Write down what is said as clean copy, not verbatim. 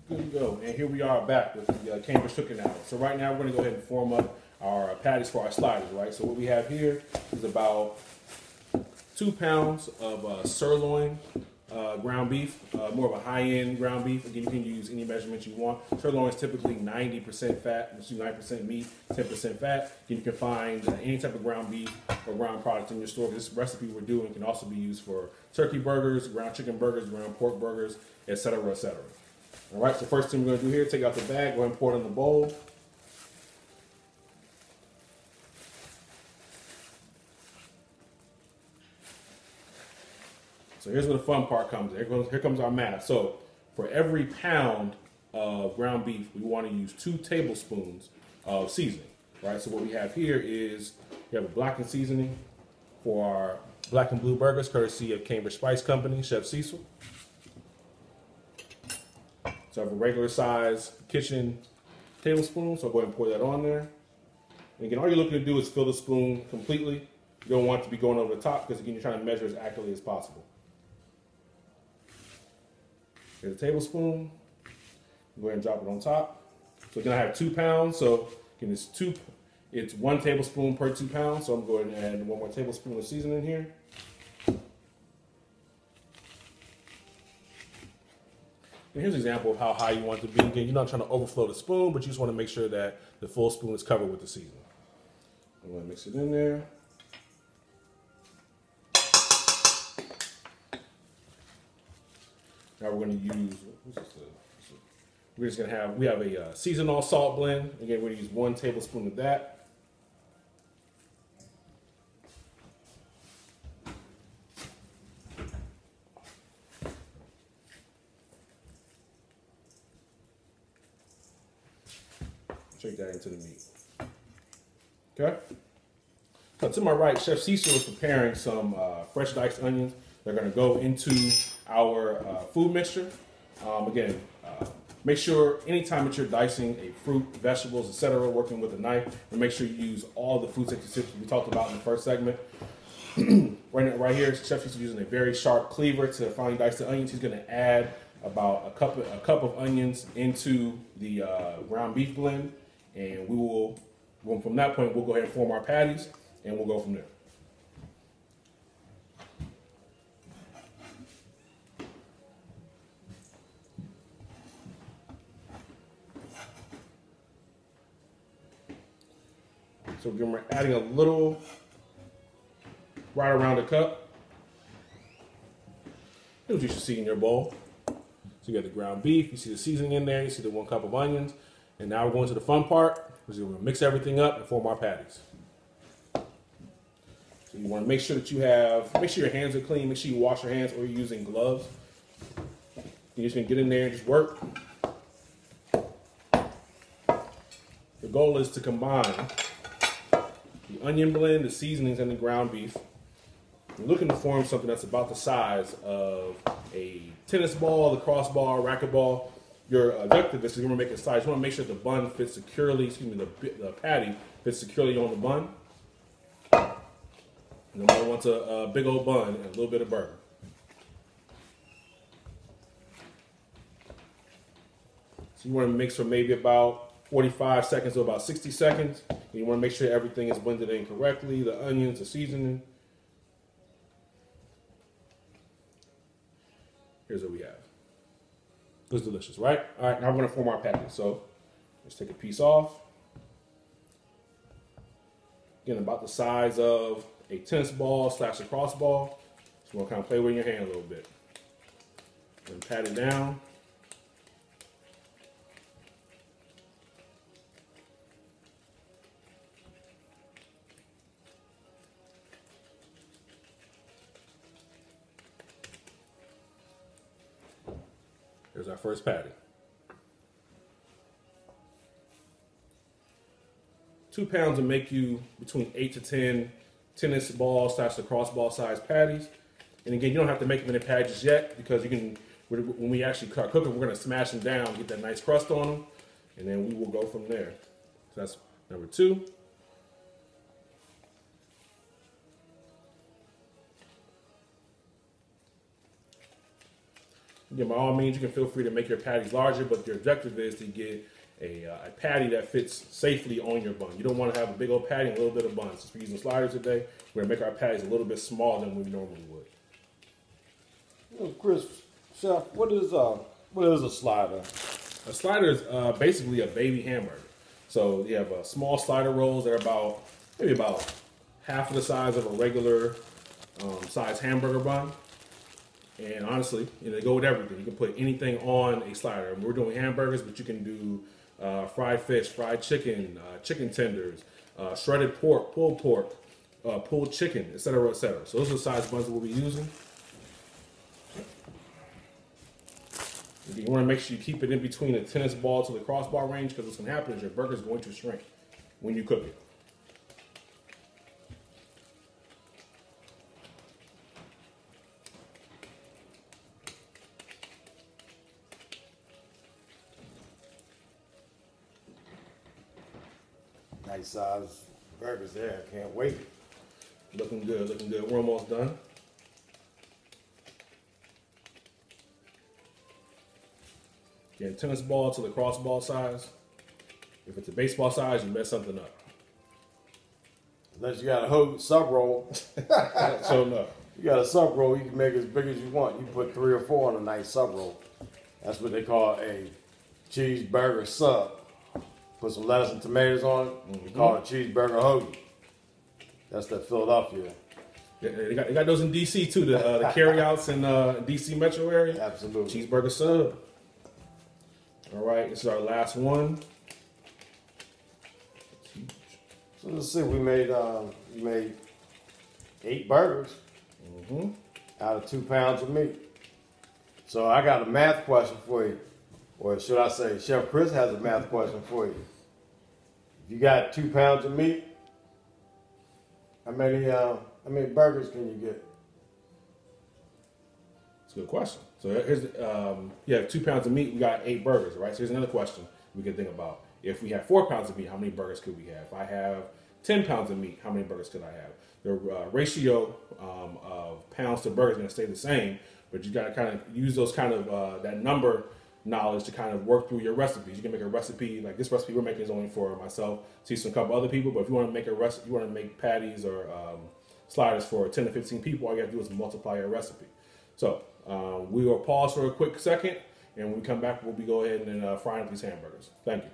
Good to go. And here we are back with the Cambridge cooking hour. So right now we're going to go ahead and form up our patties for our sliders, right? So what we have here is about 2 pounds of sirloin ground beef, more of a high-end ground beef. Again, you can use any measurement you want. Sirloin is typically 90% fat, 90% meat, 10% fat. Again, you can find any type of ground beef or ground product in your store. This recipe we're doing can also be used for turkey burgers, ground chicken burgers, ground pork burgers, etc., etc. All right, so first thing we're going to do here, take out the bag, go ahead and pour it in the bowl. So here's where the fun part comes in. Here comes our math. So for every pound of ground beef, we want to use 2 tablespoons of seasoning, right? So what we have here is we have a blackened seasoning for our black and blue burgers, courtesy of Cambridge Spice Company, Chef Cecil. So I have a regular size kitchen tablespoon, so I'll go ahead and pour that on there. And again, all you're looking to do is fill the spoon completely. You don't want it to be going over the top because again, you're trying to measure as accurately as possible. Here's a tablespoon. Go ahead and drop it on top. So again, I have 2 pounds. So again, it's 1 tablespoon per 2 pounds. So I'm going to add 1 more tablespoon of seasoning here. And here's an example of how high you want it to be. Again, you're not trying to overflow the spoon, but you just want to make sure that the full spoon is covered with the seasoning. I'm going to mix it in there. Now we're going to use, we have a seasoned all salt blend. Again, we're going to use 1 tablespoon of that. Shake that into the meat. Okay. So to my right, Chef Cecil is preparing some fresh diced onions. They're going to go into our food mixture. Again, make sure anytime that you're dicing a fruit, vegetables, etc., working with a knife, and make sure you use all the food safety we talked about in the first segment. right here, Chef Cecil is using a very sharp cleaver to finely dice the onions. He's going to add about a cup of onions into the ground beef blend. And we will, from that point, we'll go ahead and form our patties, and we'll go from there. So again, we're adding a little, right around a cup. Here's what you should see in your bowl. So you got the ground beef, you see the seasoning in there, you see the 1 cup of onions. And now we're going to the fun part, which is we're going to mix everything up and form our patties. So you want to make sure that make sure your hands are clean, make sure you wash your hands or you're using gloves. You're just going to get in there and just work. The goal is to combine the onion blend, the seasonings, and the ground beef. You're looking to form something that's about the size of a tennis ball, the crossbar, racquetball. Your objective is to make it slice. You want to make sure the bun fits securely, the patty fits securely on the bun. Nobody wants a big old bun and a little bit of burger. So you want to mix for maybe about 45 seconds to about 60 seconds. And you want to make sure everything is blended in correctly, the onions, the seasoning. Here's what we have. It's delicious, right? All right, now we're going to form our patties. So let's take a piece off. Again, about the size of a tennis ball / a crossball. So you want to kind of play with your hand a little bit. And pat it down. Here's our first patty. 2 pounds will make you between 8 to 10 tennis ball / the crossball size patties. And again, you don't have to make them in the patties yet because you can, when we actually start cooking, we're going to smash them down, get that nice crust on them, and then we will go from there. So that's number 2. Again, by all means, you can feel free to make your patties larger, but your objective is to get a patty that fits safely on your bun. You don't want to have a big old patty and a little bit of bun. Since we're using sliders today, we're going to make our patties a little bit smaller than we normally would. You know, Chris, Chef, what is a slider? A slider is basically a baby hamburger. So you have small slider rolls. They're maybe about half of the size of a regular size hamburger bun. And honestly, they go with everything. You can put anything on a slider. We're doing hamburgers, but you can do fried fish, fried chicken, chicken tenders, shredded pork, pulled chicken, etc., etc. So those are the size buns that we'll be using. You want to make sure you keep it in between the tennis ball to the crossbar range, because what's going to happen is your burger is going to shrink when you cook it. Nice size burgers there. Can't wait. Looking good, looking good. We're almost done. Again, tennis ball to the crossbar size. If it's a baseball size, you mess something up. Unless you got a whole sub roll. So no. You got a sub roll, you can make it as big as you want. You put 3 or 4 on a nice sub roll. That's what they call a cheeseburger sub. Put some lettuce and tomatoes on it. We call it a cheeseburger hoagie. That's the Philadelphia. Yeah, they got those in DC too. The carryouts in DC metro area. Absolutely. Cheeseburger sub. All right, this is our last one. So let's see, we made 8 burgers out of 2 pounds of meat. So I got a math question for you, or should I say, Chef Chris has a math question for you. If you got 2 pounds of meat, how many burgers can you get? That's a good question. So here's you have 2 pounds of meat, we got 8 burgers, right? So here's another question we can think about. If we have 4 pounds of meat, how many burgers could we have? If I have 10 pounds of meat, how many burgers could I have? The ratio of pounds to burgers is going to stay the same, but you got to kind of use those kind of that number knowledge to kind of work through your recipes. You can make a recipe like this recipe we're making is only for myself, Cecil, and a couple other people. But if you want to make a recipe, you want to make patties or sliders for 10 to 15 people, all you have to do is multiply your recipe. So we will pause for a quick second, and when we come back, we'll be go ahead and frying up these hamburgers. Thank you.